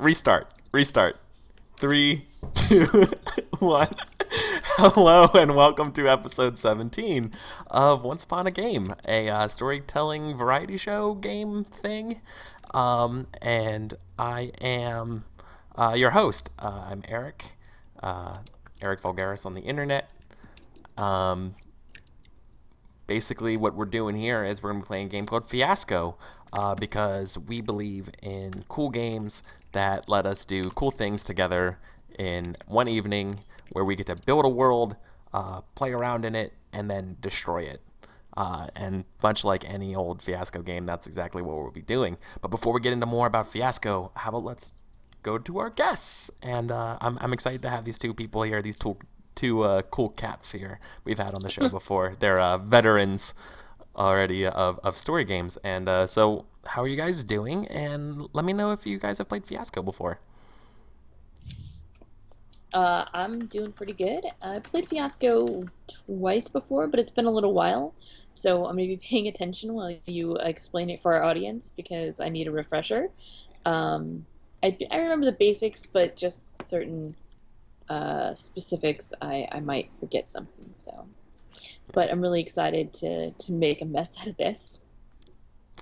Restart. 3, 2, 1. Hello and welcome to episode 17 of Once Upon a Game, a storytelling variety show game thing. And I am your host. I'm Eric, EricVulgaris on the internet. Basically, what we're doing here is we're going to be playing a game called Fiasco, because we believe in cool games that let us do cool things together in one evening where we get to build a world, play around in it, and then destroy it. And much like any old Fiasco game, that's exactly what we'll be doing. But before we get into more about Fiasco, how about let's go to our guests? And I'm excited to have these two people here, these two cool cats here we've had on the show before. They're veterans already of story games. And so how are you guys doing? And let me know if you guys have played Fiasco before. I'm doing pretty good. I played Fiasco twice before, but it's been a little while. So I'm going to be paying attention while you explain it for our audience because I need a refresher. I remember the basics, but just certain specifics, I might forget something. So, but I'm really excited to make a mess out of this.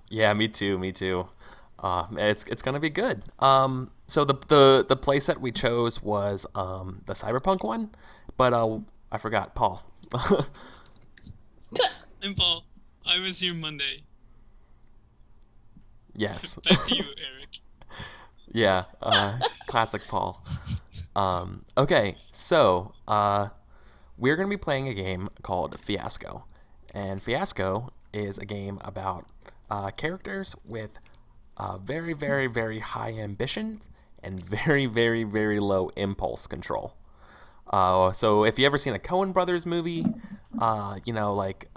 Yeah, me too. It's gonna be good. So the playset we chose was the cyberpunk one, but I forgot Paul. I'm Paul. I was here Monday. Yes. Back to you, Eric. Yeah, classic Paul. Okay, so we're going to be playing a game called Fiasco. And Fiasco is a game about characters with very, very, very high ambition and very, very, very low impulse control. So if you ever seen a Cohen Brothers movie, like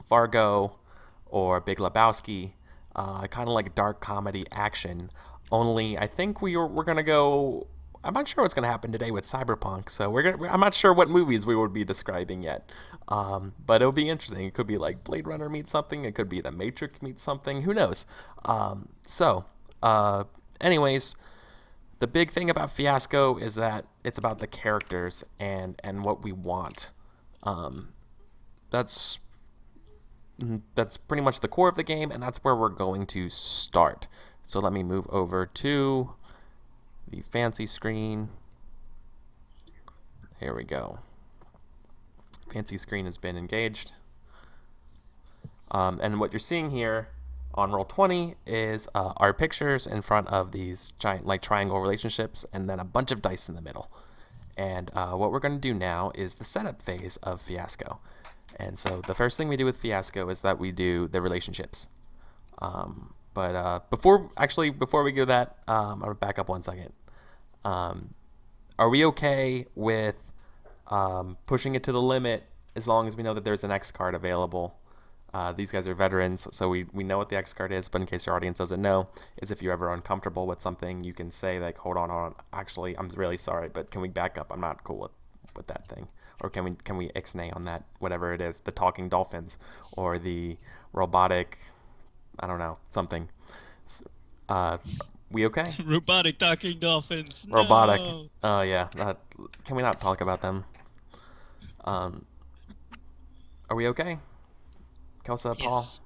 Fargo or Big Lebowski, kind of like dark comedy action, only I think we're going to go... I'm not sure what's going to happen today with Cyberpunk, so I'm not sure what movies we would be describing yet. But it'll be interesting. It could be like Blade Runner meets something. It could be The Matrix meets something. Who knows? Anyways, the big thing about Fiasco is that it's about the characters and what we want. That's pretty much the core of the game, and that's where we're going to start. So let me move over to the fancy screen. Here we go. Fancy screen has been engaged. And what you're seeing here on Roll20 is our pictures in front of these giant like triangle relationships and then a bunch of dice in the middle. And what we're going to do now is the setup phase of Fiasco. And so the first thing we do with Fiasco is that we do the relationships. But before we do that, I'm going to back up 1 second. Are we okay with pushing it to the limit as long as we know that there's an X card available? These guys are veterans, so we know what the X card is, but in case your audience doesn't know, is if you're ever uncomfortable with something, you can say, like, hold on, actually, I'm really sorry, but can we back up? I'm not cool with that thing. Or can we ixnay on that, whatever it is, the talking dolphins, or the robotic... I don't know, something. We okay? Robotic talking dolphins. Robotic. No. Oh, yeah. Can we not talk about them? Are we okay? Kelsa, Paul? Yes.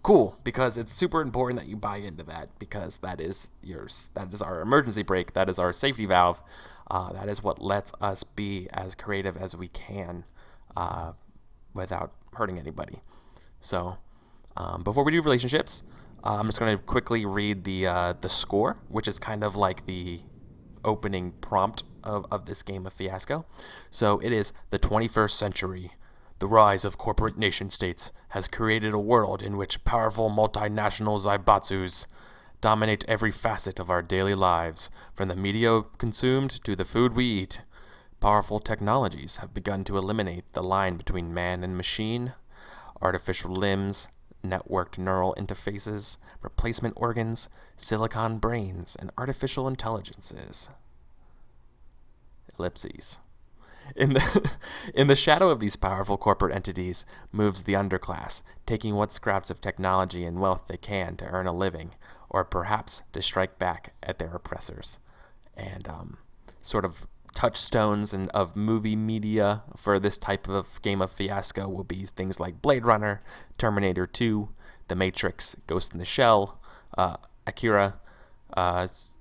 Cool, because it's super important that you buy into that, because that is our emergency brake, that is our safety valve, that is what lets us be as creative as we can without hurting anybody. So... before we do relationships, I'm just going to quickly read the score, which is kind of like the opening prompt of this game of Fiasco. So it is the 21st century. The rise of corporate nation-states has created a world in which powerful multinational zaibatsus dominate every facet of our daily lives, from the media consumed to the food we eat. Powerful technologies have begun to eliminate the line between man and machine. Artificial limbs, networked neural interfaces, replacement organs, silicon brains, and artificial intelligences. Ellipses. In the shadow of these powerful corporate entities moves the underclass, taking what scraps of technology and wealth they can to earn a living, or perhaps to strike back at their oppressors. And sort of touchstones of movie media for this type of game of Fiasco will be things like Blade Runner, Terminator 2, The Matrix, Ghost in the Shell, Akira, Tetsuo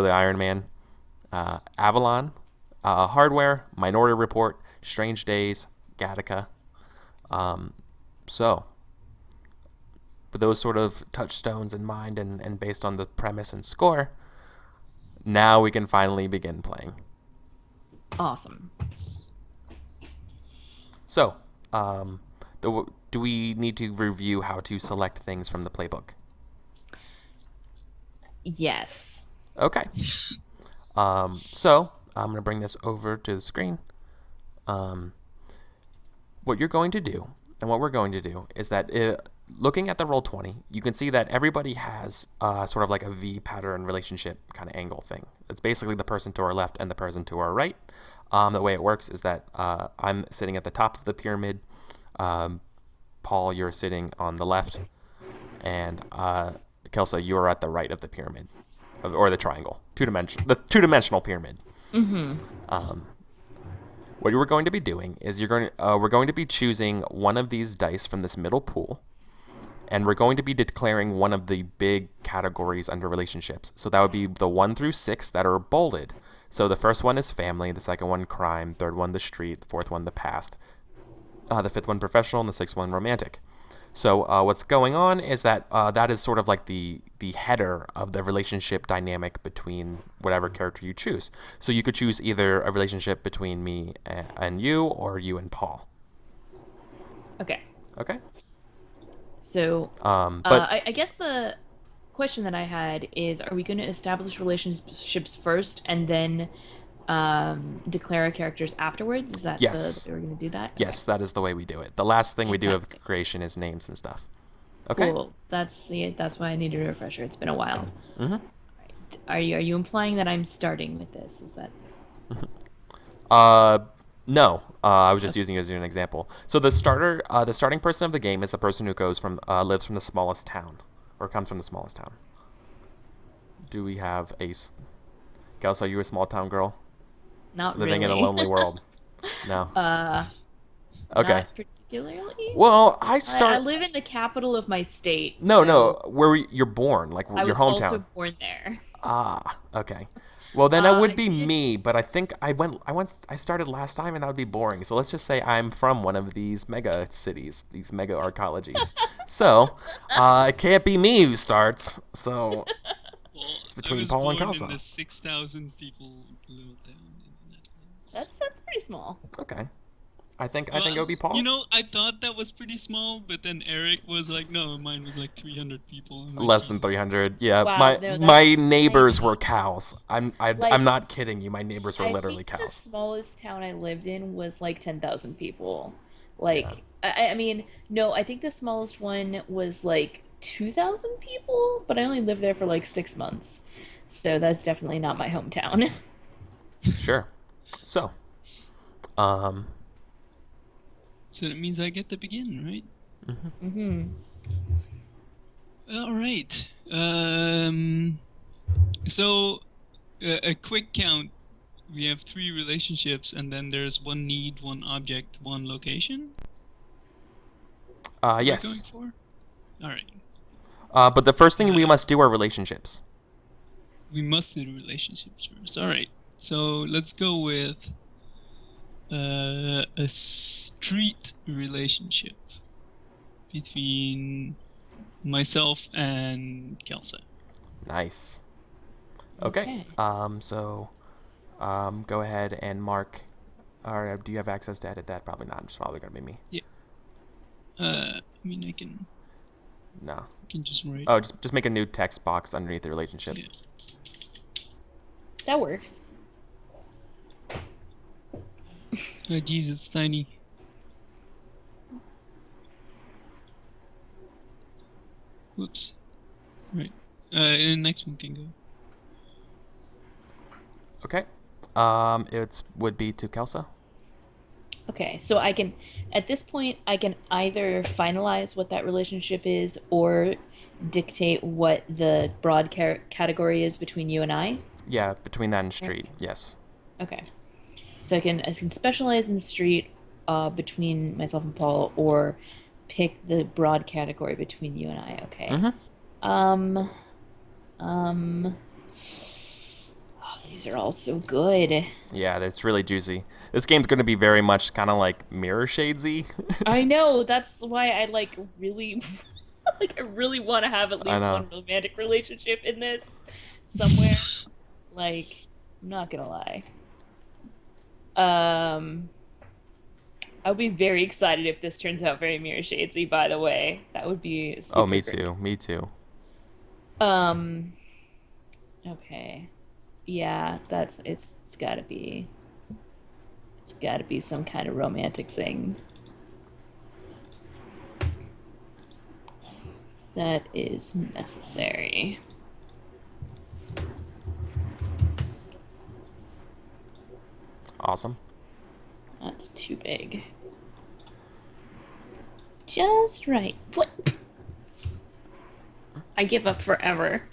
the Iron Man, Avalon, Hardware, Minority Report, Strange Days, Gattaca. So, with those sort of touchstones in mind and based on the premise and score, now we can finally begin playing. Awesome. So, do we need to review how to select things from the playbook? Yes. Okay. So, I'm going to bring this over to the screen. What you're going to do, and what we're going to do, is that looking at the Roll20, you can see that everybody has sort of like a V pattern relationship kind of angle thing. It's basically the person to our left and the person to our right. The way it works is that I'm sitting at the top of the pyramid. Paul, you're sitting on the left. And Kelsa, you are at the right of the pyramid. Or the triangle. The two-dimensional pyramid. Mm-hmm. What we're going to be doing is we're going to be choosing one of these dice from this middle pool, and we're going to be declaring one of the big categories under relationships. So that would be the 1 through 6 that are bolded. So the first one is family, the second one crime, third one the street, the fourth one the past, the fifth one professional, and the sixth one romantic. So what's going on is that that is sort of like the header of the relationship dynamic between whatever character you choose. So you could choose either a relationship between me and you, or you and Paul. Okay. Okay. So, but I guess the question that I had is, are we going to establish relationships first and then declare our characters afterwards? Is that yes, the way we're going to do that? Yes, that is the way we do it. The last thing we do of Fantastic. creation is names and stuff. Okay. Cool. That's why I needed a refresher. It's been a while. Mm-hmm. Right. Are you implying that I'm starting with this? Is that? No. I was just using it as an example. So the starting person of the game is the person who lives from the smallest town, or comes from the smallest town. Do we have Kels, are you a small town girl? Not Living really. in a lonely world? No. Okay. Not particularly. Well, I live in the capital of my state. No, so no. Where you're born, like I your was hometown. also born there. Ah, okay. Well, then that would I be did- me, but I think I started last time, and that would be boring. So let's just say I'm from one of these mega cities, these mega arcologies. So it can't be me who starts. So Well, it's between I was Paul and born Kelsa. in the 6,000 people little town in the Netherlands. That's pretty small. Okay. I think it would be Paul. You know, I thought that was pretty small, but then Eric was like, "No, mine was like 300 people." I'm like, Less than "Jesus." 300. Yeah, Wow, my no, my that's neighbors tiny. were cows. I'm Like, not kidding you. My neighbors were I literally think the cows. smallest town I lived in was like 10,000 people. Like, I mean, no, I think the smallest one was like 2,000 people, but I only lived there for like 6 months. So that's definitely not my hometown. Sure. So, So that means I get to begin, right? Mm-hmm. All right. So a quick count. We have 3 relationships, and then there's 1 need, 1 object, 1 location. What yes. am I going for? All right. But the first thing we must do are relationships. We must do the relationships first. All right. So let's go with a street relationship between myself and Kelsa. Nice. Okay. So, go ahead and mark. Or do you have access to edit that? Probably not. It's probably gonna be me. I mean, I can No. just write. Oh, just make a new text box underneath the relationship. Yeah. That works. Oh, jeez, it's tiny. Whoops. Right. And the next one can go. Okay. It would be to Kelsa. Okay, so at this point, I can either finalize what that relationship is or dictate what the broad category is between you and I? Yeah, between that and street. Yes. Okay. So I can specialize in street between myself and Paul, or pick the broad category between you and I. Okay. Mm-hmm. Um. Um. Oh, these are all so good. Yeah, it's really juicy. This game's going to be very much kind of like mirror shadesy. I know. That's why I like really, like I really want to have at I least know. one romantic relationship in this somewhere. Like, I'm not gonna lie. Um, I would be very excited if this turns out very mirror shadesy. By the way, that would be Oh, super me great. too. Me too. Um. Okay. Yeah, it's gotta be some kind of romantic thing. That is necessary. Awesome. That's too big. Just right. What? I give up forever.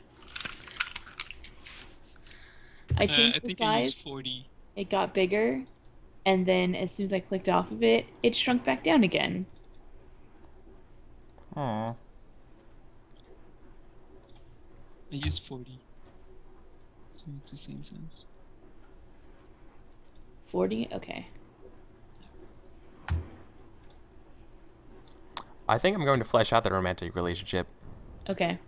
I I changed the think I used size. 40. It got bigger, and then as soon as I clicked off of it, it shrunk back down again. Aww. I used 40. So it's the same size. 40? Okay. I think I'm going to flesh out the romantic relationship. Okay.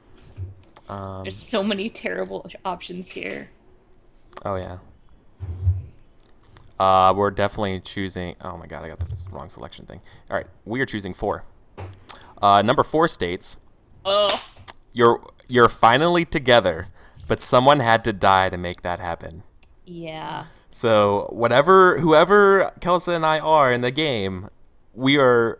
Um, There's so many terrible options here. oh, yeah. We're definitely choosing... Oh, my God, I got the wrong selection thing. All right, we are choosing 4. Number 4 states, Oh, you're finally together, but someone had to die to make that happen. yeah. So whoever Kelsa and I are in the game, we're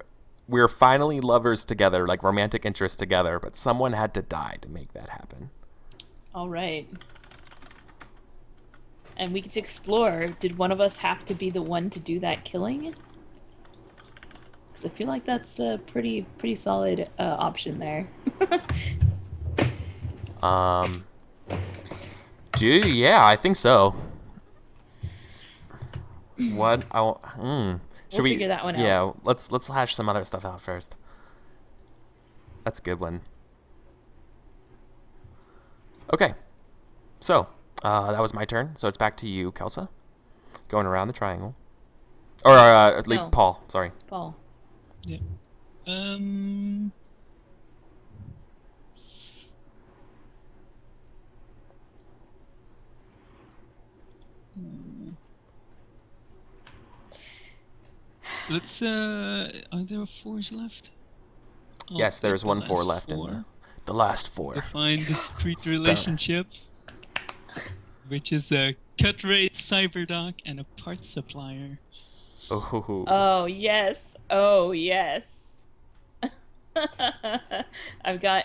finally lovers together, like romantic interests together, but someone had to die to make that happen. All right. And we get to explore. Did one of us have to be the one to do that killing? Because I feel like that's a pretty solid option there. Yeah, I think so. What? Should we figure that one out. Yeah, let's hash some other stuff out first. That's a good one. Okay. So, that was my turn. So it's back to you, Kelsa. Going around the triangle. Or No. Paul, sorry. It's Paul. Yeah. Um. Let's. Are there 4s left? Oh, Yes, there's the 1 4 last left in 4. the last 4. Define the street Spell. relationship, which is a cut rate cyberdoc and a parts supplier. Oh. Oh yes. Oh yes. I've got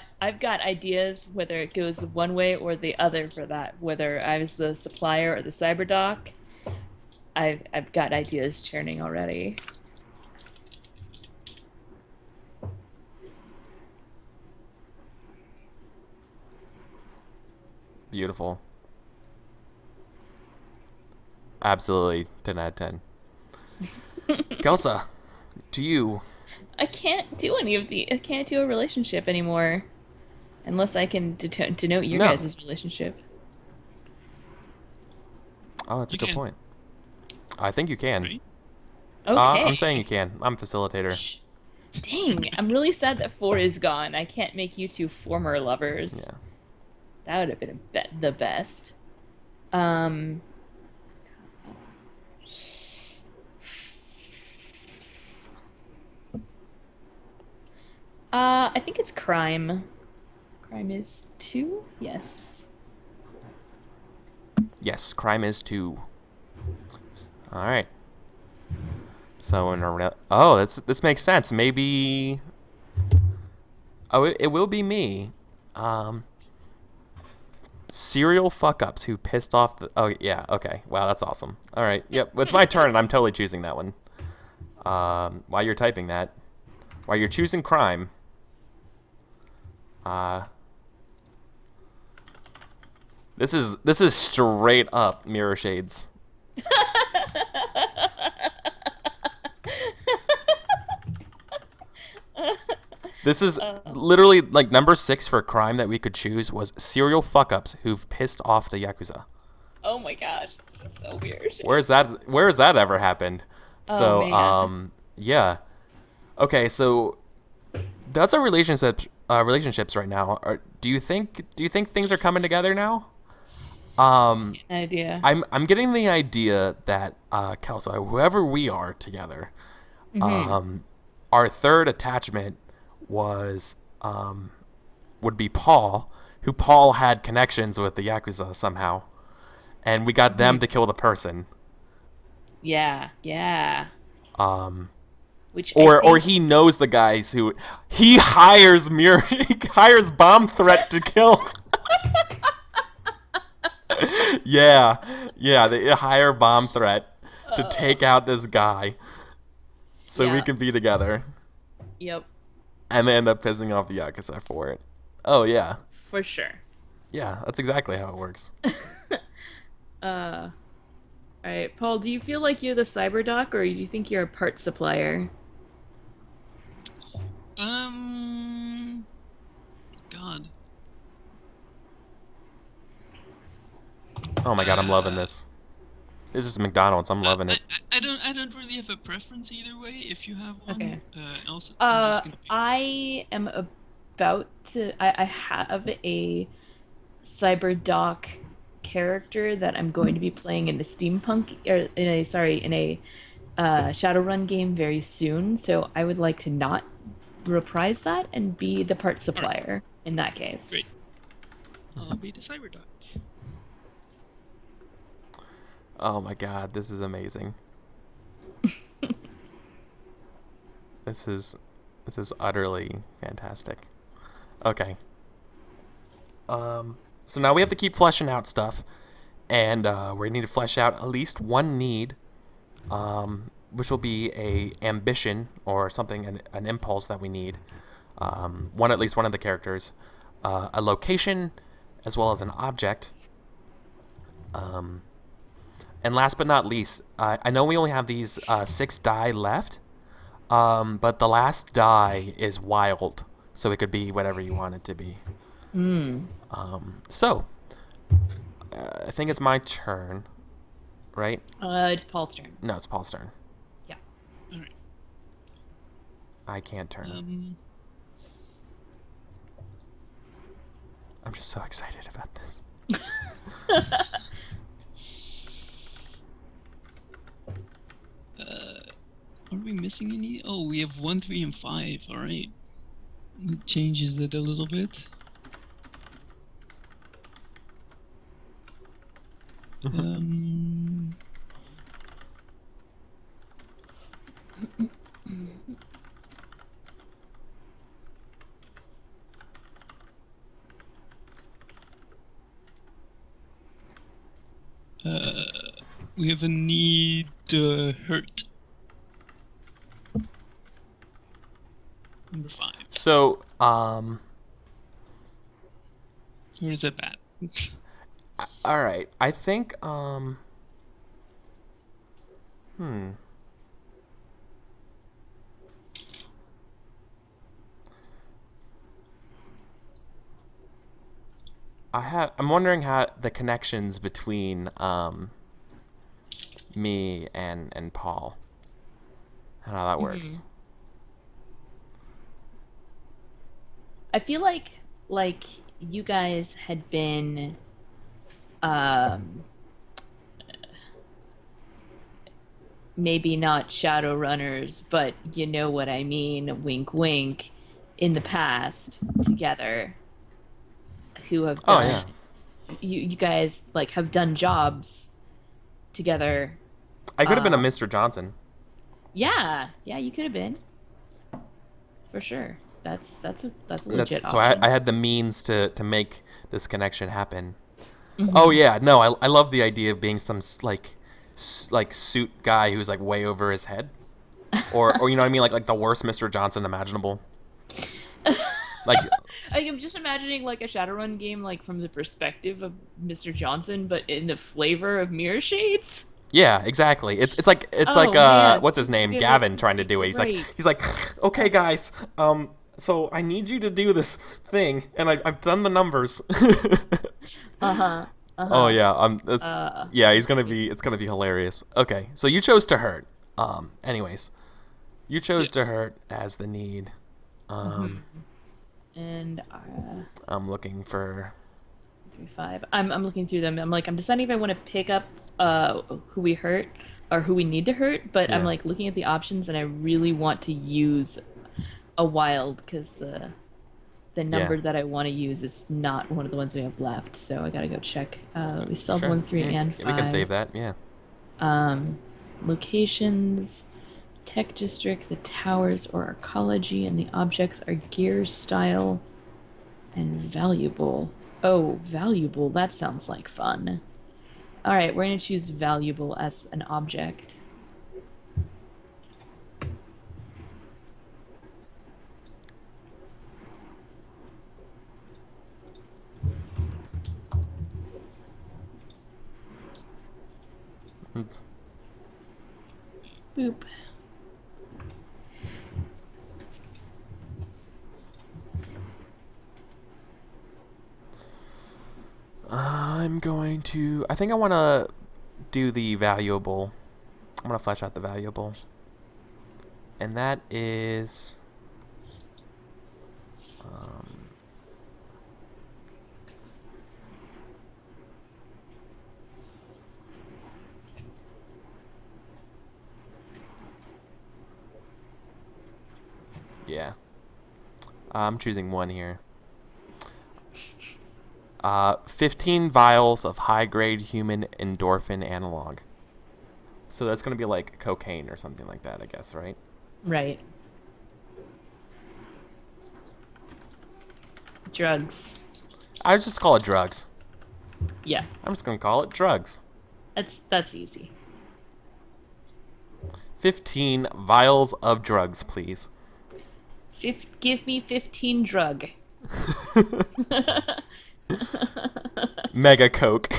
ideas whether it goes one way or the other for that. Whether I was the supplier or the cyberdoc. I've got ideas churning already. Beautiful. Absolutely 10 out of 10. Kelsa, to you. I can't do I can't do a relationship anymore. Unless I can denote your No. guys' relationship. Oh, that's a You good can. point. I think you can. Right? Okay. I'm saying you can. I'm facilitator. Shh. Dang, I'm really sad that 4 is gone. I can't make you two former lovers. Yeah. That would have been the best. Um. I think it's crime. Crime is 2? Yes. Yes, crime is 2. All right. So this makes sense. Maybe. Oh, it will be me. Serial fuck ups who pissed off the. Oh yeah. Okay. Wow, that's awesome. All right. Yep. It's my turn, and I'm totally choosing that one. While you're typing that, while you're choosing crime. This is straight up Mirror Shades. This is literally like number 6 for crime that we could choose was serial fuck-ups who've pissed off the Yakuza. Oh my gosh, this is so weird. Where's that ever happened? So, man. yeah. Okay, so that's our relationships right now. Do you think things are coming together now? Idea. I'm getting the idea that Kelsa, whoever we are together, our third attachment was would be Paul, who Paul had connections with the Yakuza somehow, and we got them to kill the person. Yeah. Which Or he knows the guys who he hires he hires bomb threat to kill. Yeah, they hire bomb threat to take out this guy so we can be together. Yep. And they end up pissing off the Yakuza for it. Oh yeah. For sure. Yeah, that's exactly how it works. All right, Paul, do you feel like you're the cyber doc, or do you think you're a part supplier? God. Oh my god, I'm loving this. This is McDonald's. I'm loving it. I don't really have a preference either way. If you have one, Okay. Elsa, I'm just gonna pick. I am about to. I have a cyber doc character that I'm going to be playing in a steampunk, or in a Shadowrun game very soon. So I would like to not reprise that and be the part supplier in that case. Great. I'll be the cyber doc. Oh my god, this is amazing. This is utterly fantastic. Okay. So now we have to keep fleshing out stuff, and we need to flesh out at least one need, which will be a ambition or something, an impulse that we need. At least one of the characters, a location, as well as an object. And last but not least, I know we only have these 6 die left, but the last die is wild, so it could be whatever you want it to be. So, I think it's my turn, right? It's Paul's turn. No, it's Paul's turn. Yeah. All right. I can't turn. I'm just so excited about this. Are we missing any? Oh, we have 1, 3, and 5. All right. It changes it a little bit. We have a need to hurt. Number 5. So, Or is that bad? all right. I think, I'm wondering how the connections between me and Paul, and how that works. I feel like you guys had been maybe not Shadowrunners, but you know what I mean, wink wink, in the past together, who have done you guys like have done jobs together. I could have been a Mr. Johnson. Yeah, you could have been. For sure. That's a legit So option. I had the means to make this connection happen. Oh yeah, no, I love the idea of being some like suit guy who's like way over his head, or you know what I mean, like the worst Mr. Johnson imaginable. Like I'm just imagining like a Shadowrun game, like from the perspective of Mr. Johnson, but in the flavor of Mirror Shades. Yeah, exactly. It's like Oh man, what's his this is name? gonna be Gavin this is trying gonna to be do it. great. He's like, okay, guys. So I need you to do this thing, and I've done the numbers. Uh huh. Uh Oh huh. yeah. That's yeah. He's gonna Okay. be. It's gonna be hilarious. Okay. So you chose to hurt. Anyways, you chose Yep. to hurt as the need. Hmm. And I'm looking for. 3, 5. I'm looking through them. I'm like I'm deciding if I want to pick up who we hurt or who we need to hurt, but I'm Yeah. like looking at the options and I really want to use a wild because the Yeah. number that I want to use is not one of the ones we have left. So I gotta go check. We still have Sure. 1, 3, Yeah, and we can 5. save that. Yeah. Um, Locations, tech district, the towers or ecology, and the objects are gear, style, and valuable. Oh, valuable. That sounds like fun. All right, we're gonna choose valuable as an object. Boop. I'm going to. I think I want to do the valuable. I'm gonna flesh out the valuable, and that is. Um, yeah, I'm choosing one here. 15 vials of high-grade human endorphin analog. So that's gonna be like cocaine or something like that, I guess, right? Right. Drugs. I would just call it drugs. Yeah, I'm just gonna call it drugs. that's easy. 15 vials of drugs, please. Give me 15 drug. Mega Coke.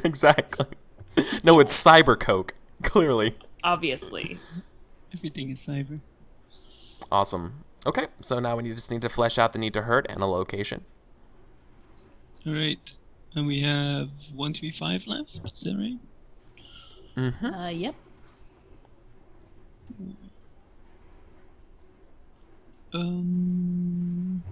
Exactly. No, it's Cyber Coke. Clearly. Obviously. Everything is cyber. Awesome. Okay, so now we just need to flesh out the need to hurt and a location. All right, and we have 135 left. Is that right? Mm-hmm. Yep. Um.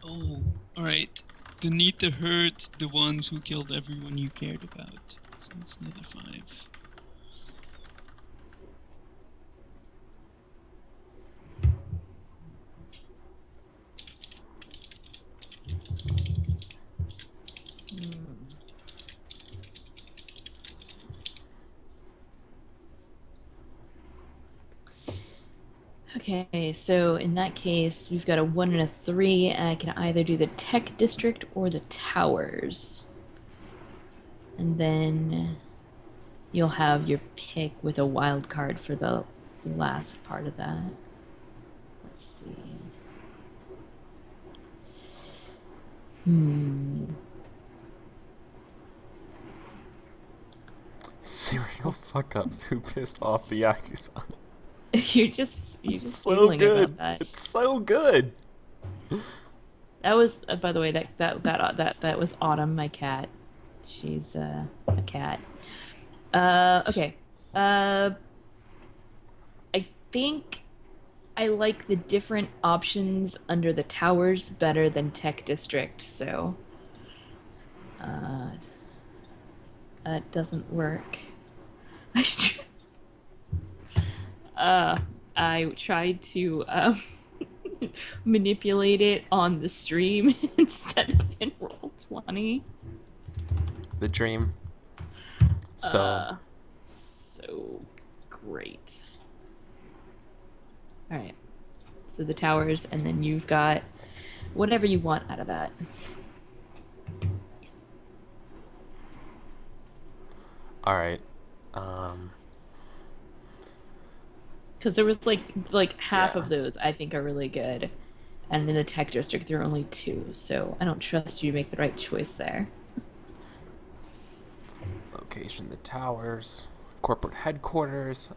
Oh, all right. The need to hurt the ones who killed everyone you cared about. So it's another 5. Okay, so in that case, we've got a 1 and a 3, and I can either do the tech district or the towers. And then you'll have your pick with a wild card for the last part of that. Let's see. Serial fuck ups who pissed off the Yakuza. You're just So feeling good. about that. It's so good. That was, by the way, that was Autumn, my cat. She's a cat. Okay. I think I like the different options under the towers better than Tech District, so that doesn't work. I tried to manipulate it on the stream instead of in Roll20. The dream. So. So great. All right. So the towers, and then you've got Whatever you want out of that. All right. Because there was like half Yeah. of those I think are really good, and in the tech district there are only two, so I don't trust you to make the right choice there. Location: the towers, corporate headquarters,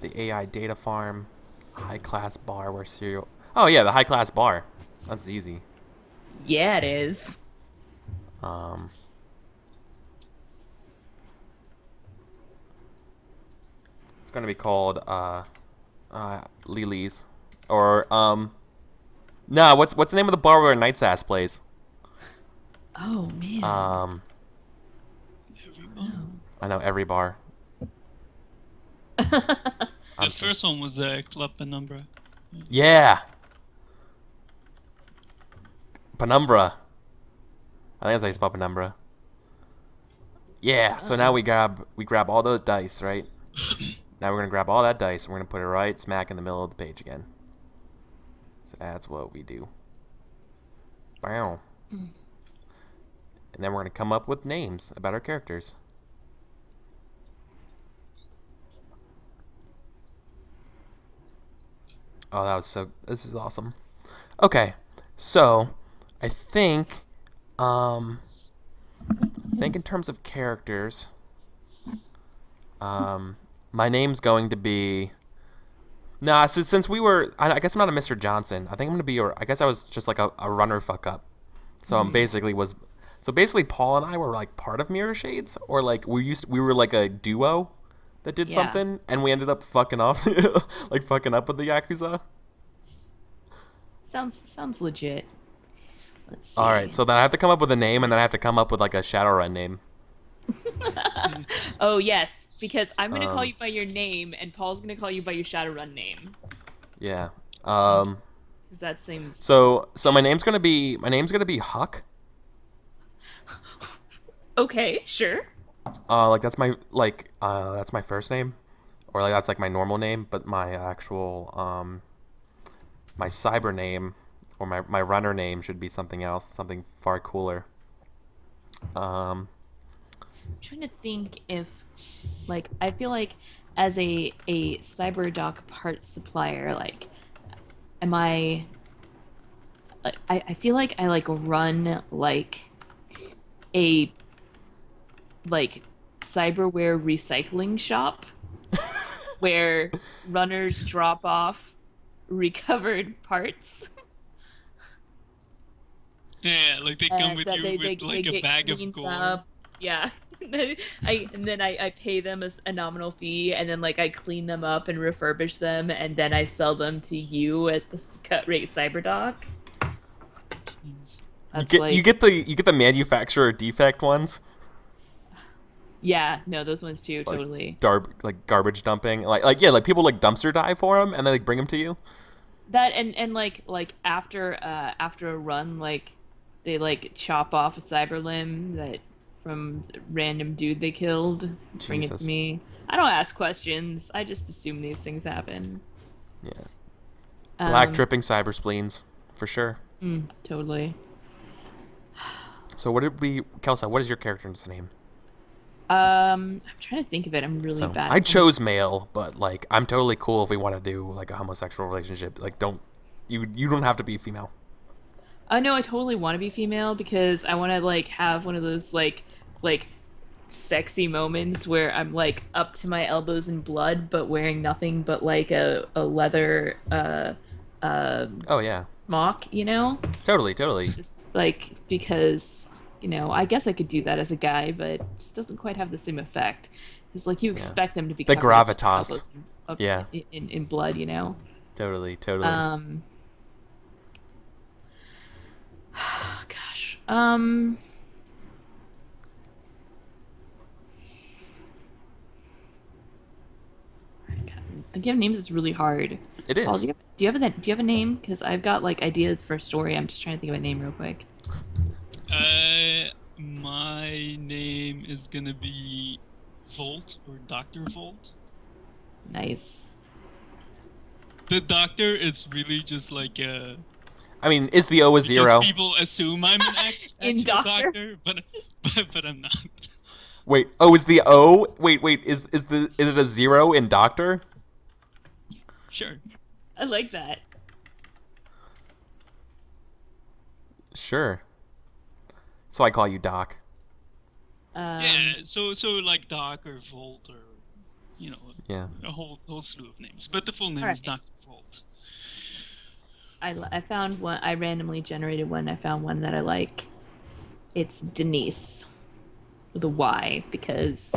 the AI data farm, high class bar where cereal. Oh yeah, the high class bar. That's easy. Yeah, it is. Um, it's gonna be called Lily's, or no, what's the name of the bar where Night's Ass plays? Oh man. Um, No. I know every bar. The I'm first one was Club Penumbra. Yeah. Penumbra. I think that's how you spell Penumbra. Yeah. So now we grab all those dice, right? Now we're gonna grab all that dice and we're gonna put it right smack in the middle of the page again. So that's what we do. Bow. And then we're gonna come up with names about our characters. Oh, that was so. This is awesome. Okay, so I think, in terms of characters, my name's going to be. Nah, since we were, I guess I'm not a Mr. Johnson. I think I'm gonna be, or I guess I was just like a runner fuck up. So I'm basically was, so basically Paul and I were like part of Mirror Shades, or like we were like a duo that did Yeah. something, and we ended up fucking off, like fucking up with the Yakuza. Sounds legit. Let's see. All right, so then I have to come up with a name, and then I have to come up with like a Shadowrun name. Oh yes, because I'm gonna call Um, you by your name, and Paul's gonna call you by your Shadowrun name. Yeah. Because that seems So my name's gonna be Huck. okay. Sure. Like that's my first name, or like that's like my normal name, but my actual my cyber name or my runner name should be something else, something far cooler. I'm trying to think if, like, I feel like as a cyberdoc parts supplier, like, am I feel like I like run like a like cyberware recycling shop where runners drop off recovered parts Yeah, like they come with that you with they like a get bag of cleaned gold. up. Yeah. I pay them a nominal fee, and then like I clean them up and refurbish them, and then I sell them to you as the cut rate cyberdoc. Jeez. That's You get the manufacturer defect ones, yeah, no, those ones too, like totally. garbage dumping, like yeah, like people like dumpster dive for them, and they like bring them to you. That and like after a run, like they like chop off a cyber limb that from random dude they killed, bring it to Jesus. me. I don't ask questions. I just assume these things happen. Yeah. Black Um, tripping cyber spleens, for sure. Totally. So what did we, Kelsa? What is your character's name? I'm trying to think of it. I'm really So bad. I chose male, but like I'm totally cool if we want to do like a homosexual relationship. Like you don't have to be female. No, I totally want to be female because I want to like have one of those like sexy moments where I'm like up to my elbows in blood, but wearing nothing but like a leather Oh yeah, smock, you know? totally. Just like because, you know, I guess I could do that as a guy, but it just doesn't quite have the same effect. It's like you expect them to be The covered up to their gravitas. elbows up Yeah. in blood, you know? Totally. Gosh. Thinking of names is really hard. It Paul, is. do you have a name? Because I've got like ideas for a story. I'm just trying to think of a name real quick. My name is gonna be Volt or Dr. Volt. Nice. The doctor is really just like a I mean, is the O a zero? Because people assume I'm an In actual doctor? but I'm not. Wait, oh, is the O? Wait, is it a zero in doctor? Sure. I like that. Sure. So I call you Doc. Yeah. So like Doc or Volt or Yeah. a whole slew of names. But the full name is Alright. Dr. Volt. I found one. I randomly generated one. I found one that I like. It's Denise with a Y because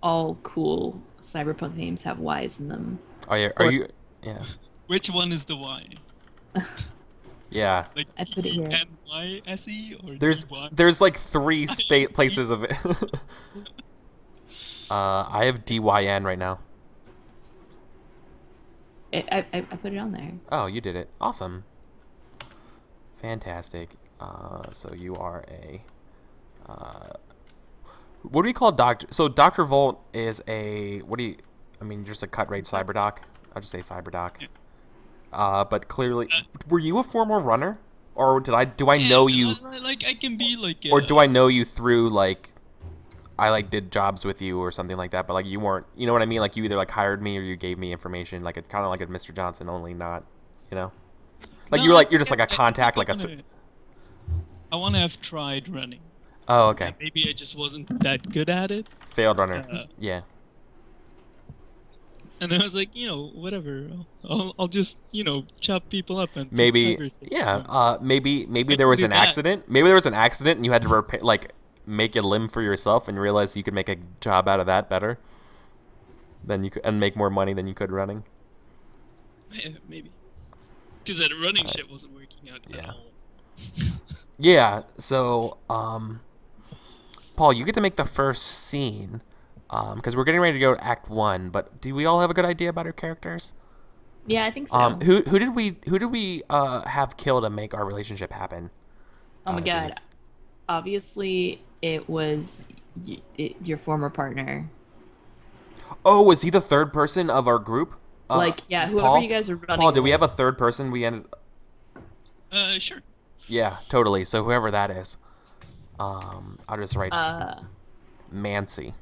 all cool cyberpunk names have Y's in them. Are you? Yeah. Which one is the Y? Yeah. Like I put it here. NYSE or There's DY? like 3 places of it. I have DYN right now. I put it on there. Oh, you did it. Awesome. Fantastic. So you are a... what do we call Doctor... So Dr. Volt is a... What do you... I mean, just a cut rate cyberdoc. I'll just say cyberdoc. Yeah. But clearly... Were you a former runner? Or do I know you... Like, I can be like... Or do I know you through, like... I, like, did jobs with you or something like that, but, like, you weren't... You know what I mean? Like, you either, like, hired me or you gave me information. Like, kind of like a Mr. Johnson, only not... You know? Like, No, you're just, like, a contact, like a... I want to have tried running. Oh, okay. Maybe I just wasn't that good at it. Failed runner. Yeah. And I was like, whatever. I'll just, chop people up and Maybe, put cyber yeah. Maybe I there was do an that. accident. Maybe there was an accident and you had to repair, like, make a limb for yourself and realize you could make a job out of that better than you could, and make more money than you could running. Yeah, maybe. Because that running shit wasn't working out at all. Yeah. So, Paul, you get to make the first scene. Because we're getting ready to go to Act 1, but do we all have a good idea about our characters? Yeah, I think so. Who did we have kill to make our relationship happen? Oh my god. Denise? Obviously, it was your former partner. Oh, was he the third person of our group? Yeah, whoever Paul? you guys are running. Paul, did we with. have a third person? We ended. Sure. Yeah, totally. So whoever that is, I'll just write Mancy.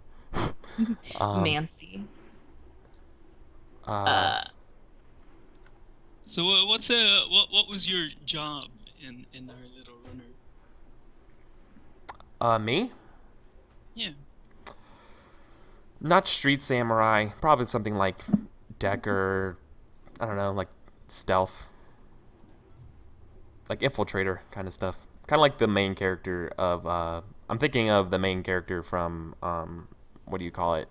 Mancy. So what was your job in our little runner? Me? Yeah. Not street samurai. Probably something like Decker. I don't know, like stealth, like infiltrator kind of stuff. Kind of like the main character of. I'm thinking of the main character from. What do you call it?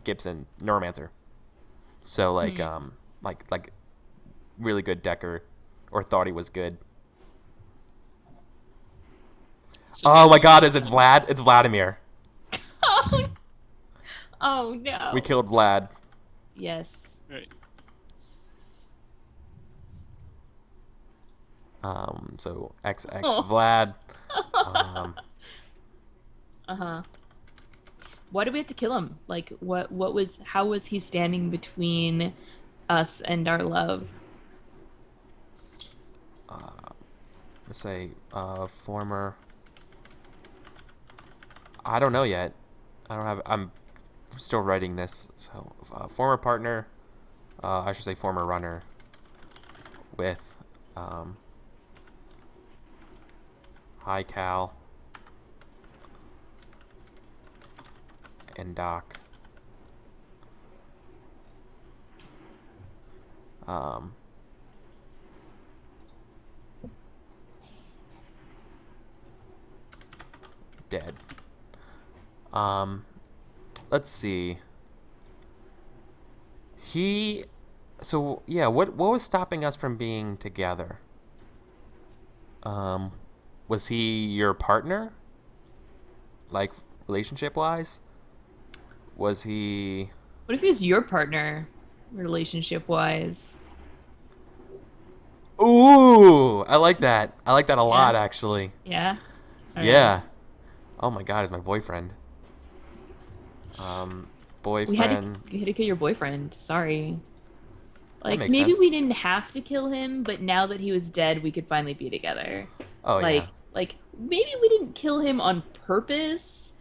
Gibson, Neuromancer. So like like really good Decker, or thought he was good. So Oh my God! Is it Vlad? It's Vladimir. Oh no. We killed Vlad. Yes. Right. So XX Vlad. Why do we have to kill him? Like, how was he standing between us and our love? Let's say former. I don't know yet. I'm still writing this. So former partner. I should say former runner. With Hi Cal and Doc. Dead. Let's see. So yeah, what was stopping us from being together? Was he your partner? Like, relationship-wise? Was he... What if he was your partner, relationship-wise? Ooh! I like that. I like that a lot, actually. Yeah? Yeah. Oh my God, he's my boyfriend. We had Boyfriend... to kill your boyfriend. Sorry. That Like makes maybe sense. we didn't have to kill him, but now that he was dead, we could finally be together. Oh yeah. Like maybe we didn't kill him on purpose,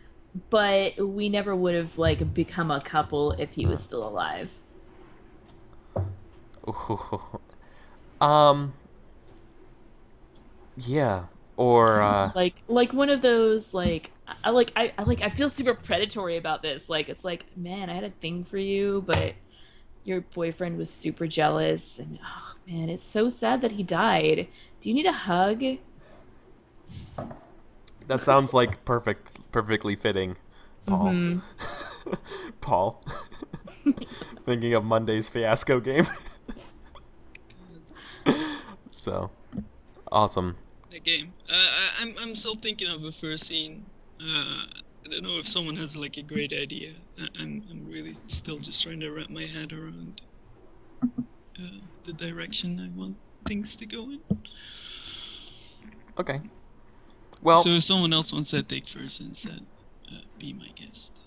but we never would have like become a couple if he was still alive. Ooh. Um. Yeah. Or Like one of those I feel super predatory about this. Like it's like, man, I had a thing for you, but your boyfriend was super jealous and oh man, it's so sad that he died. Do you need a hug? that sounds like perfectly fitting, Paul. Mm-hmm. Paul. Thinking of Monday's Fiasco game. So awesome. That game. I'm still thinking of a first scene. I don't know if someone has like a great idea. I'm really still just trying to wrap my head around the direction I want things to go in. Okay. Well, So if someone else wants to take first instead, be my guest.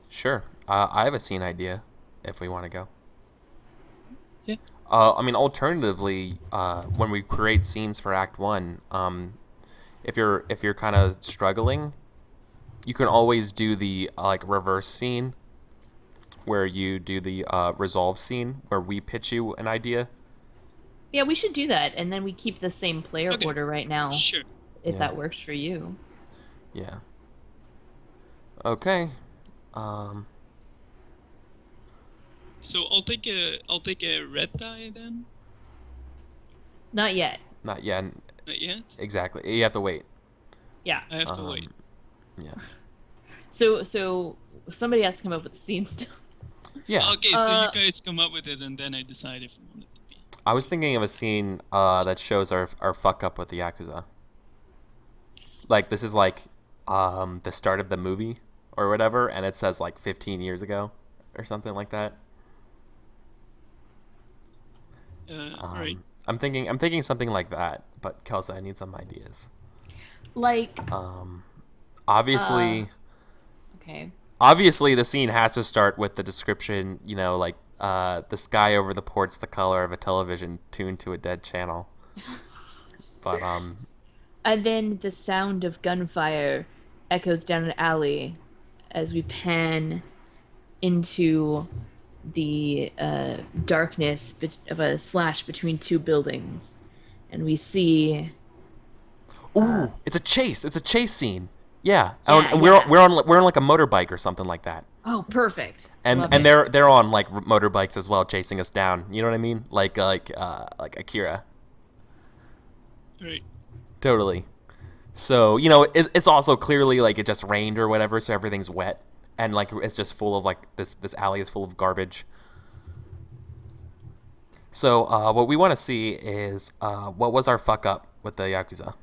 sure. I have a scene idea if we want to go. Yeah. I mean, alternatively, when we create scenes for Act 1, if you're kind of struggling, you can always do the like reverse scene where you do the resolve scene where we pitch you an idea. Yeah, we should do that, and then we keep the same player Okay. order right now, Sure. if Yeah. that works for you. Yeah. Okay. Um, So I'll take a red die then. Not yet. not yet. Not yet. Exactly. You have to wait. Yeah. I have to wait. Yeah. So somebody has to come up with the scene still. Yeah. Okay, so you guys come up with it, and then I decide if I want it to be. I was thinking of a scene that shows our fuck up with the Yakuza. Like, this is like the start of the movie or whatever, and it says like 15 years ago or something like that. Right. I'm thinking something like that, but Kelsa, I need some ideas. Like, Obviously, okay. obviously the scene has to start with the description, you know, like the sky over the port's the color of a television tuned to a dead channel. But And then the sound of gunfire echoes down an alley as we pan into the darkness of a slash between two buildings. And we see... ooh, it's a chase scene. Yeah, Yeah, and yeah. we're on like a motorbike or something like that. Oh, perfect. And Love and it. they're on like motorbikes as well, chasing us down. You know what I mean? Like Akira. Right. Totally. So, you know, it's also clearly like it just rained or whatever, so everything's wet, and like it's just full of like this alley is full of garbage. So what we want to see is what was our fuck up with the Yakuza.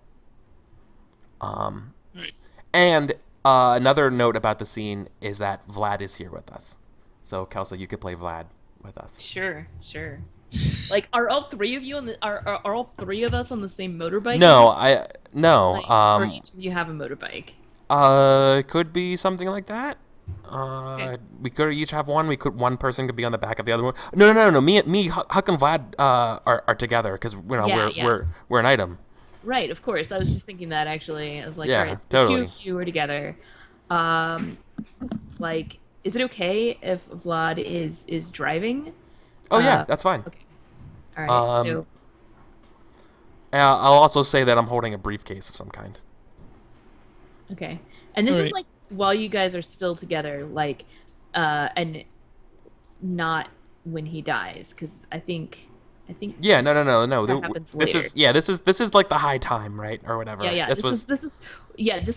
Right. And another note about the scene is that Vlad is here with us. So Kelsa, you could play Vlad with us. Sure. Like, are all three of you on the are all three of us on the same motorbike? No, no. Like, or each of you have a motorbike. It could be something like that. We could each have one. One person could be on the back of the other one. No. Me, Huck and Vlad are together because you know Yeah. we're an item. Right, of course. I was just thinking that actually. I was like, Yeah, all right, so totally. the two of you are together. Like, is it okay if Vlad is driving? Oh yeah, that's fine. Okay. All right. So I'll also say that I'm holding a briefcase of some kind. okay, and this All is right. like while you guys are still together, like, and not when he dies, because I think. Yeah, no. That happens This later. is this is like the high time, right, or whatever. Yeah. This This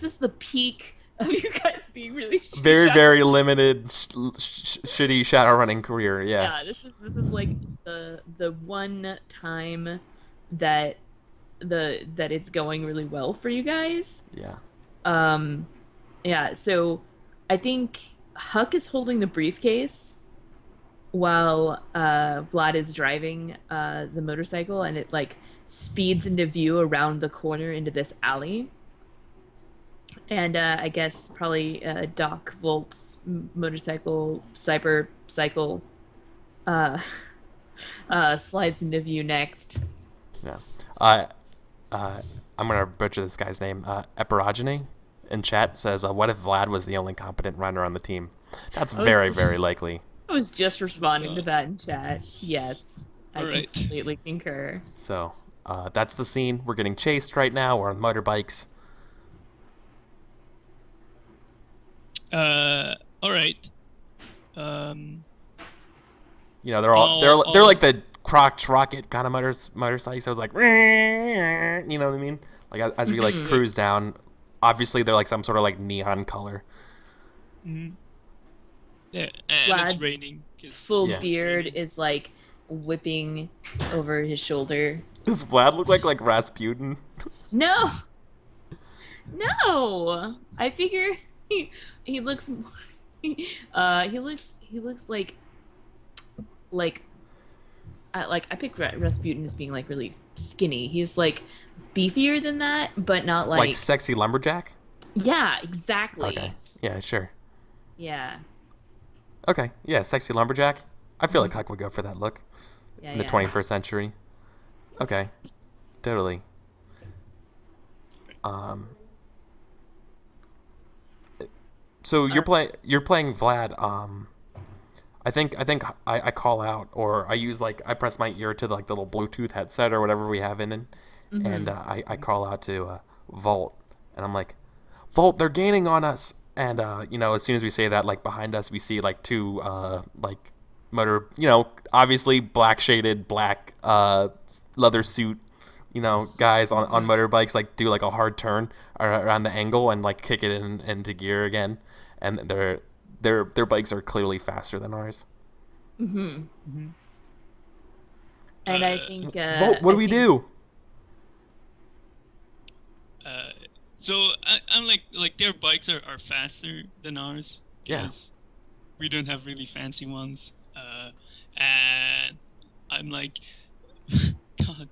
is the peak of you guys being really very shitty. very limited shitty shadow running career. Yeah. Yeah, this is like the one time that it's going really well for you guys. Yeah. Yeah, so I think Huck is holding the briefcase while Vlad is driving the motorcycle, and it like speeds into view around the corner into this alley. And I guess probably Doc Volt's motorcycle, cycle, uh, slides into view next. Yeah. I'm gonna butcher this guy's name. Eperogeny in chat says, "What if Vlad was the only competent runner on the team?" That's very, very likely. I was just responding to that in chat. Yes, I Alright. completely concur. So that's the scene. We're getting chased right now. We're on motorbikes. All right. You know, they're like the crotch rocket kind of motorcycles. So it's like, you know what I mean? Like as we like cruise down, obviously they're like some sort of like neon color. Mm-hmm. Yeah, and it's Vlad's raining. Full beard is like whipping over his shoulder. Does Vlad look like Rasputin? No, no. I figure he looks he looks like I picked Rasputin as being like really skinny. He's like beefier than that, but not like sexy lumberjack. Yeah, exactly. Okay. Yeah, sure. Yeah. Okay. Yeah, sexy lumberjack. I feel like Huck would go for that look in the 21st century. Okay. Totally. So you're playing Vlad. I think I call out, or I use I press my ear to the little Bluetooth headset or whatever we have in, and I call out to Volt, and I'm like, Volt, they're gaining on us. And as soon as we say that, behind us we see two motor, obviously black shaded black leather suit, guys on motorbikes do a hard turn around the angle and kick it into gear again, and their bikes are clearly faster than ours. And I think Volt, what do we do? So I'm like their bikes are faster than ours. Because we don't have really fancy ones. And I'm like, God,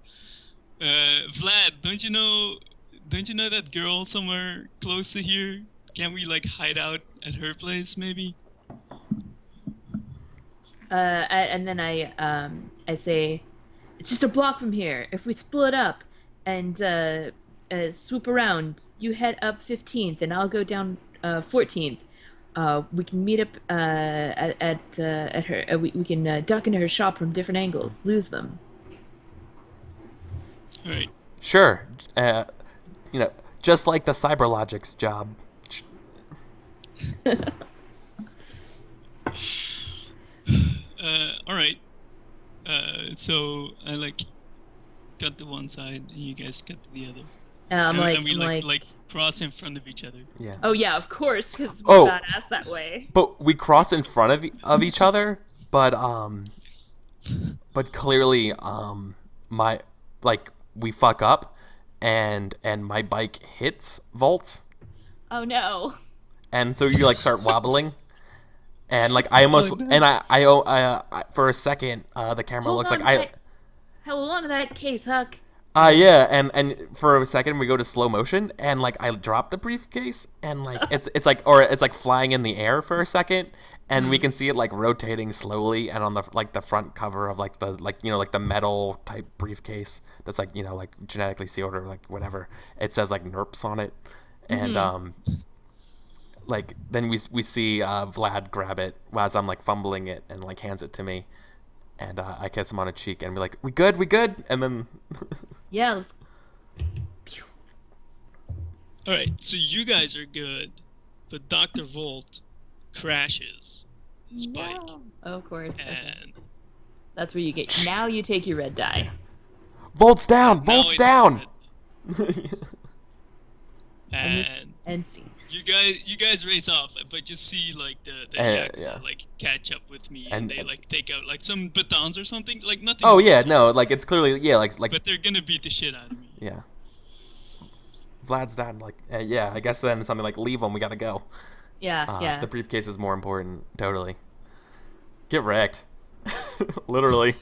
Vlad, don't you know that girl somewhere close to here? Can we hide out at her place maybe? And then I say, it's just a block from here. If we split up and swoop around, you head up 15th and I'll go down 14th. We can meet up at her. We can duck into her shop from different angles, lose them. All right. Sure. Just like the Cyberlogic's job. All right. So I cut to one side and you guys cut to the other. And we cross in front of each other. Yeah. Oh yeah, of course, because we're badass that way. But we cross in front of each other, but clearly we fuck up, and my bike hits Volt. Oh no. And so you start wobbling, and I almost I for a second the camera looks like I. Hold on to that case, Huck. Yeah, and for a second we go to slow motion, and I drop the briefcase, and it's flying in the air for a second, and we can see it rotating slowly, and on the the front cover of the metal type briefcase that's genetically sealed or whatever, it says NERPS on it, and then we see Vlad grab it as I'm fumbling it and hands it to me. And I kiss him on a cheek and be like, we good? And then... Yeah, let's... Alright, so you guys are good, but Dr. Volt crashes his bike. Oh, of course. And... Okay. That's where you get... Now you take your red die. Volt's down! Volt's down! And see. You guys race off, but you see the Yakuza catch up with me, and they take out some batons or something, nothing. Oh yeah, no, it's clearly But they're gonna beat the shit out of me. Yeah. Vlad's down. Yeah, I guess then something leave him. We gotta go. Yeah. The briefcase is more important. Totally. Get wrecked. Literally.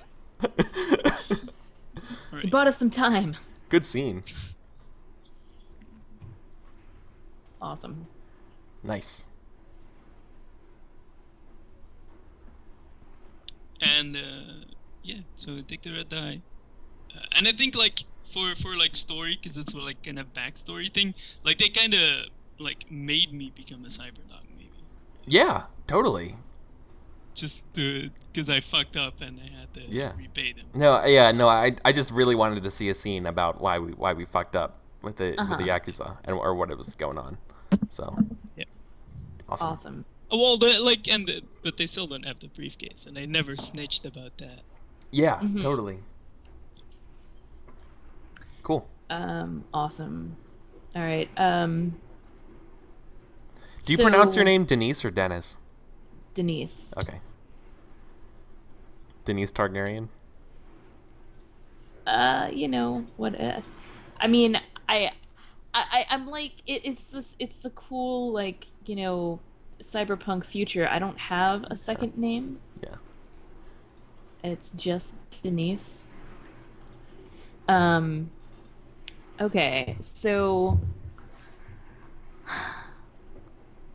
You bought us some time. Good scene. Awesome. Nice. And yeah, so take the red die. And I think like for like story, because it's like kind of backstory thing, like they kind of like made me become a cyberdog maybe. Yeah, totally. Just because I fucked up and I had to repay them. No, yeah, no. I just really wanted to see a scene about why we fucked up with the Yakuza and or what it was going on. So yeah, awesome. Well, but they still don't have the briefcase, and I never snitched about that. Yeah, totally. Cool. Awesome. All right. Do you pronounce your name Denise or Dennis? Denise. Okay. Denise Targaryen. You know what? I mean, I'm like it's the cool like cyberpunk future. I don't have a second name. Yeah. It's just Denise. Okay, so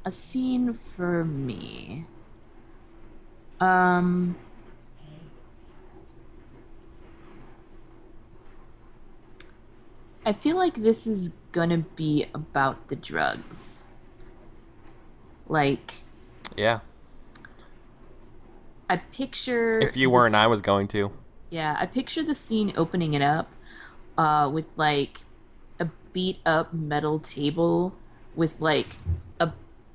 a scene for me. I feel like this is gonna be about the drugs. Like, yeah. I picture. If you weren't, I was going to. Yeah, I picture the scene opening it up, with like a beat up metal table with like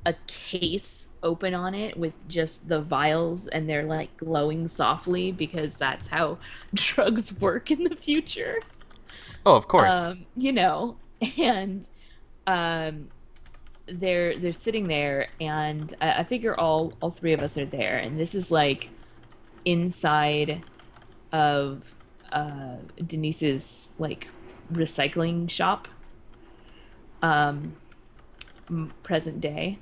a case open on it with just the vials, and they're like glowing softly because that's how drugs work in the future. Oh, of course. And they're sitting there, and I figure all three of us are there, and this is like inside of Denise's like recycling shop, present day,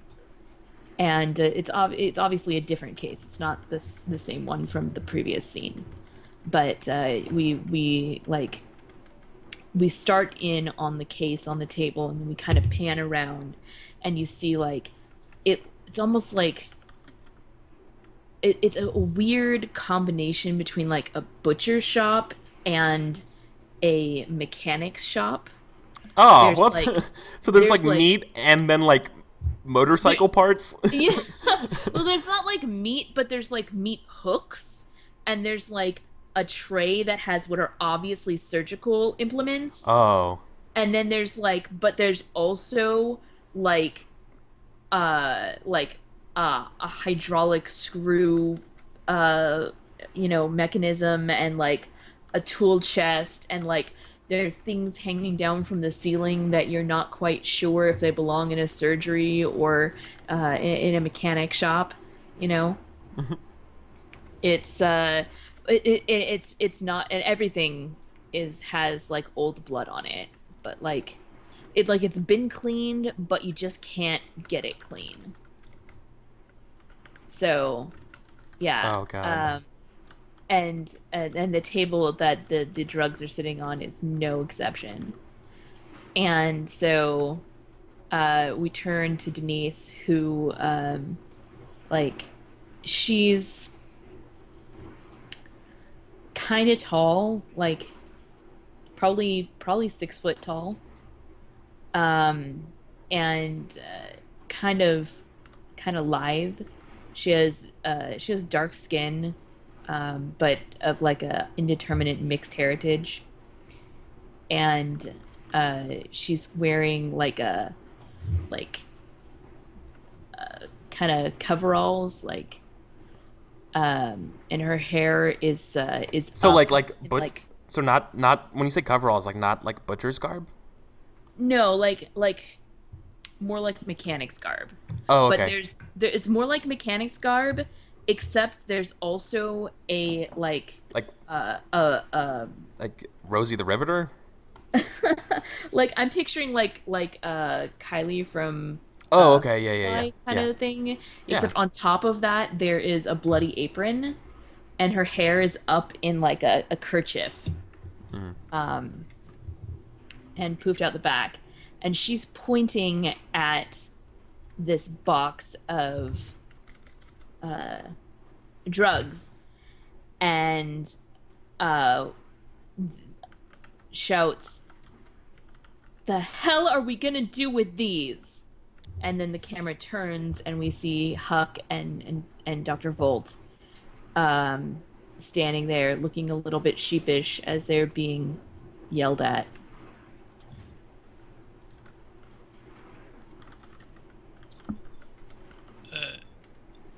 and it's obviously a different case. It's not the same one from the previous scene, but we start in on the case on the table, and then we kind of pan around, and you see like it's almost like it's a weird combination between like a butcher shop and a mechanic's shop. Oh, There's what? Like, So there's like meat and then like motorcycle parts? Yeah. Well, there's not like meat, but there's like meat hooks, and there's like a tray that has what are obviously surgical implements. Oh. And then there's there's also like a hydraulic screw mechanism, and like a tool chest, and like there are things hanging down from the ceiling that you're not quite sure if they belong in a surgery or in a mechanic shop. It's it's not, and everything has like old blood on it, but like it's been cleaned, but you just can't get it clean. So, yeah. Oh god. And the table that the drugs are sitting on is no exception. And so, we turn to Denise, who, she's kind of tall, like probably 6 foot tall, and kind of lithe. She has dark skin, but of like a indeterminate mixed heritage, and she's wearing kind of coveralls, and her hair is so up, so not when you say coveralls, like not like butcher's garb? No, like more like mechanic's garb. Oh, okay. But it's more like mechanic's garb, except there's also a like Rosie the Riveter? like I'm picturing like Kylie from Oh, okay, yeah. kind of thing. Except on top of that, there is a bloody apron, and her hair is up in like a kerchief, and poofed out the back. and she's pointing at this box of drugs and shouts, "The hell are we gonna do with these?" And then the camera turns and we see Huck and Dr. Volt standing there looking a little bit sheepish as they're being yelled at.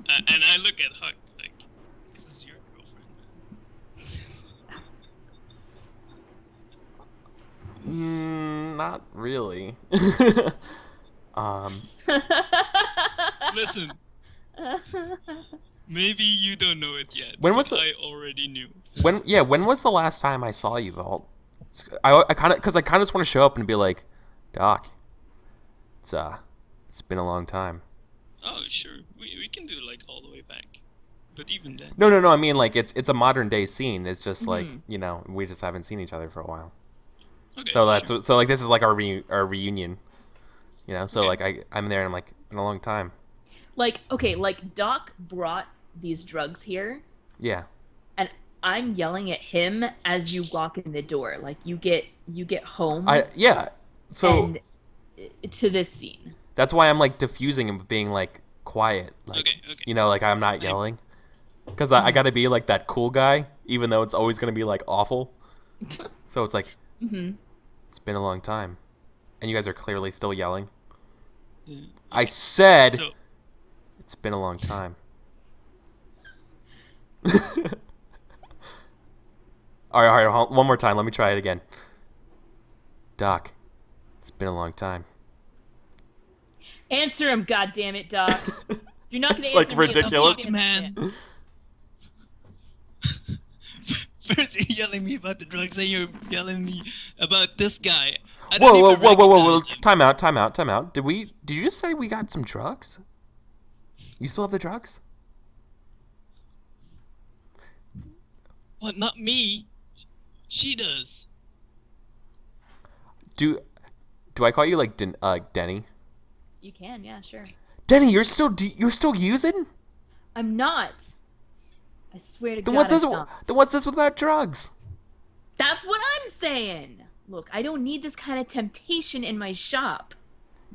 And I look at Huck like, this is your girlfriend, man. Not really. Listen, maybe you don't know it yet. When was I already knew. When was the last time I saw you, Vault? I kind of just want to show up and be like, Doc, it's been a long time. Oh, sure. We can do like all the way back. But even then. No. I mean, like it's a modern day scene. It's just like, we just haven't seen each other for a while. Okay, So that's sure. so like this is like our reunion. So Okay. like I'm there and I'm like, been a long time. Like, okay, like Doc brought these drugs here, Yeah. and I'm yelling at him as you walk in the door. Like you get home So and to this scene. that's why I'm like diffusing and being like quiet. Like, Okay. like I'm not yelling. Because I got to be like that cool guy, even though it's always going to be like awful. So it's like, it's been a long time. And you guys are clearly still yelling. Yeah. I said, So, it's been a long time. All right, one more time. Let me try it again. Doc, it's been a long time. Answer him, goddammit, Doc. You're not gonna It's, answer like, me. ridiculous. man. First you're yelling me about the drugs, then you're yelling me about this guy. I don't Whoa, even recognize him. Time out. Did you just say we got some drugs? You still have the drugs? What, not me? She does. Do I call you like Denny? You can, yeah, sure. Denny, you're still using? I'm not. I swear to Then God, I'm not. what's this about drugs? That's what I'm saying. Look, I don't need this kind of temptation in my shop.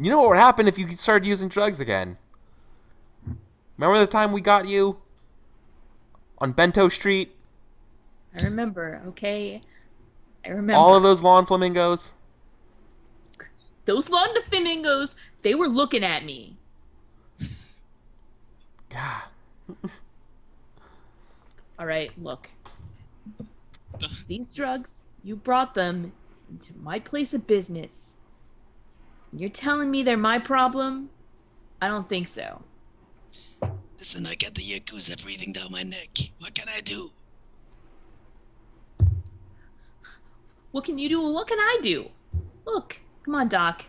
You know what would happen if you started using drugs again? Remember the time we got you on Bento Street? I remember, okay? I remember. All of those lawn flamingos? Those lawn flamingos, they were looking at me. God. All right, look. These drugs, you brought them into my place of business. You're telling me they're my problem? I don't think so. Listen, I got the Yakuza breathing down my neck. What can I do? What can you do and what can I do? Look, come on, Doc.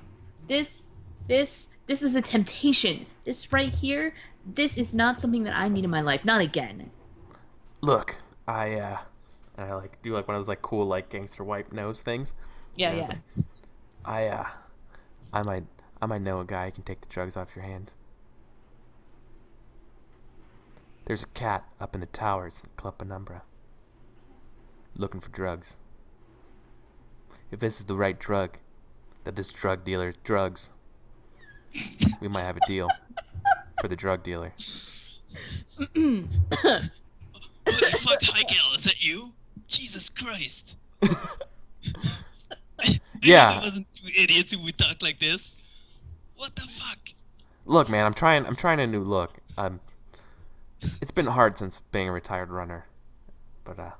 This is a temptation. This right here, this is not something that I need in my life. Not again. Look, and I like do like one of those like cool like gangster wipe nose things. Yeah, And I was yeah. like, I might know a guy who can take the drugs off your hands. There's a cat up in the towers in Club Penumbra looking for drugs. If this is the right drug that this drug dealer drugs, we might have a deal for the drug dealer. What the fuck, Heigel? Is that you? Jesus Christ. Yeah. There wasn't two idiots who would talk like this. What the fuck? Look, man, I'm trying a new look. It's been hard since being a retired runner, but I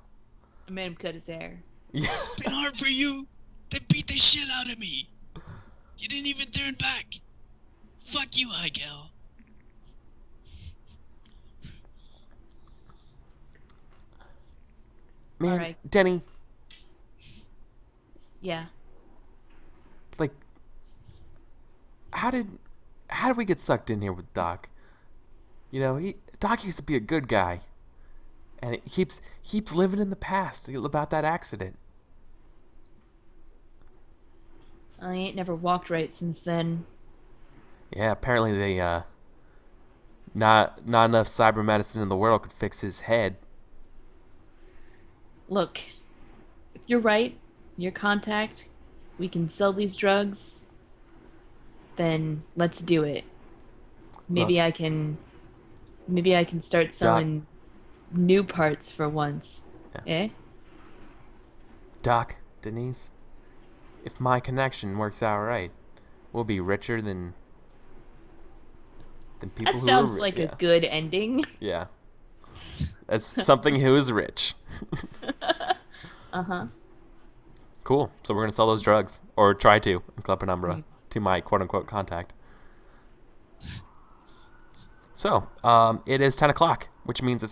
made him cut his hair. yeah. It's been hard for you. They beat the shit out of me. You didn't even turn back. Fuck you, Heigel. Man, Alright. Denny, Yeah. like, how did we get sucked in here with Doc? You know, Doc used to be a good guy, and it keeps living in the past about that accident. I ain't never walked right since then. Yeah, apparently they not enough cyber medicine in the world could fix his head. Look, if you're right, your contact, we can sell these drugs, then let's do it. Look, Maybe I can maybe I can start Doc, selling new parts for once. yeah. Eh? Doc, Denise, if my connection works out right, we'll be richer than people That who sounds are like a yeah. good ending. Yeah. That's something who is rich. Uh-huh. Cool. So we're going to sell those drugs, or try to, in Club Penumbra, to my quote-unquote contact. So, it is 10 o'clock, which means it's